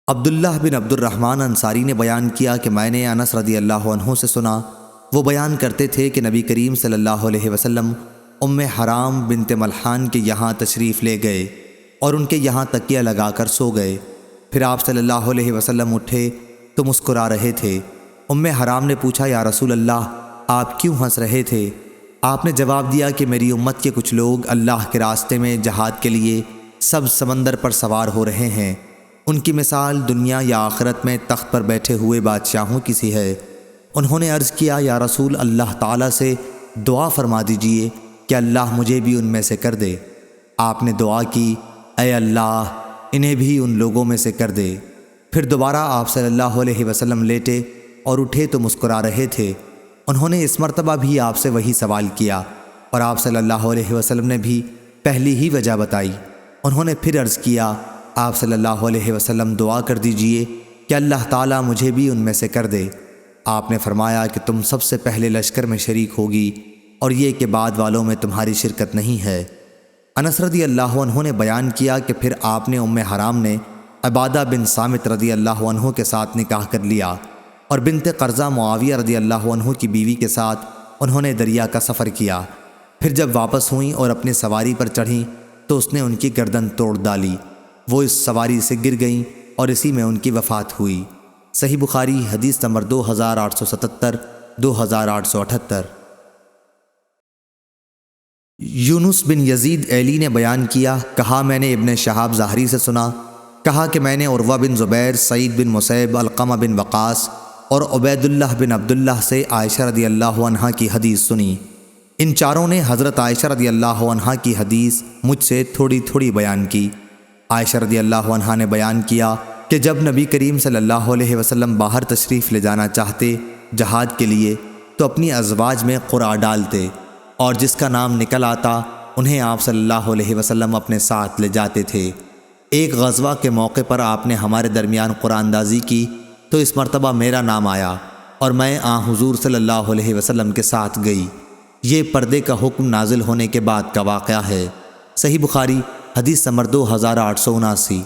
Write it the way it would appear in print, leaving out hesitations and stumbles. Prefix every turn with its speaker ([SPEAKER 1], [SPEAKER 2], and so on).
[SPEAKER 1] عبداللہ بن عبد الرحمن انصاری نے بیان کیا کہ میں نے انس رضی اللہ عنہ سے سنا، وہ بیان کرتے تھے کہ نبی کریم صلی اللہ علیہ وسلم ام حرام بنت ملحان کے یہاں تشریف لے گئے اور ان کے یہاں تکیہ لگا کر سو گئے۔ پھر آپ صلی اللہ علیہ وسلم اٹھے تو مسکرا رہے تھے۔ ام حرام نے پوچھا، یا رسول اللہ، آپ کیوں ہنس رہے تھے؟ آپ نے جواب دیا کہ میری امت کے کچھ لوگ اللہ کے راستے میں جہاد کے لیے سب سمندر پر سوار ہو رہے ہیں، ان کی مثال دنیا یا آخرت میں تخت پر بیٹھے ہوئے بادشاہوں کی سی ہے۔ انہوں نے عرض کیا، یا رسول اللہ تعالیٰ سے دعا فرما دیجئے کہ اللہ مجھے بھی ان میں سے کر دے۔ آپ نے دعا کی، اے اللہ انہیں بھی ان لوگوں میں سے کر دے۔ پھر دوبارہ آپ صلی اللہ علیہ وسلم لیٹے اور اٹھے تو مسکرا رہے تھے۔ انہوں نے اس مرتبہ بھی آپ سے وہی سوال کیا اور آپ صلی اللہ علیہ وسلم نے بھی پہلی ہی وجہ بتائی۔ انہوں نے پھر عرض کیا، آپ صلی اللہ علیہ وسلم دعا کر دیجئے کہ اللہ تعالیٰ مجھے بھی ان میں سے کر دے۔ آپ نے فرمایا کہ تم سب سے پہلے لشکر میں شریک ہوگی اور یہ کہ بعد والوں میں تمہاری شرکت نہیں ہے۔ انس رضی اللہ عنہ نے بیان کیا کہ پھر آپ نے ام حرام نے عبادہ بن صامت رضی اللہ عنہ کے ساتھ نکاح کر لیا اور بنت قرظہ معاویہ رضی اللہ عنہ کی بیوی کے ساتھ انہوں نے دریا کا سفر کیا۔ پھر جب واپس ہوئیں اور اپنی سواری پر چڑھیں تو اس نے ان کی گردن توڑ ڈالی، وہ اس سواری سے گر گئیں اور اسی میں ان کی وفات ہوئی۔ صحیح بخاری حدیث نمبر 2877 2878۔ یونس بن یزید ایلی نے بیان کیا، کہا میں نے ابن شہاب ظاہری سے سنا، کہا کہ میں نے عروہ بن زبیر، سعید بن مسیب، علقمہ بن وقاص اور عبید اللہ بن عبداللہ سے عائشہ رضی اللہ عنہا کی حدیث سنی۔ ان چاروں نے حضرت عائشہ رضی اللہ عنہا کی حدیث مجھ سے تھوڑی تھوڑی بیان کی۔ عائشہ رضی اللہ عنہا نے بیان کیا کہ جب نبی کریم صلی اللہ علیہ وسلم باہر تشریف لے جانا چاہتے جہاد کے لیے تو اپنی ازواج میں قرعہ ڈالتے اور جس کا نام نکل آتا انہیں آپ صلی اللہ علیہ وسلم اپنے ساتھ لے جاتے تھے۔ ایک غزوہ کے موقع پر آپ نے ہمارے درمیان قرآن اندازی کی تو اس مرتبہ میرا نام آیا اور میں حضور صلی اللہ علیہ وسلم کے ساتھ گئی۔ یہ پردے کا حکم نازل ہونے کے بعد کا واقعہ ہے۔ صحیح بخاری حدیث نمبر 2879۔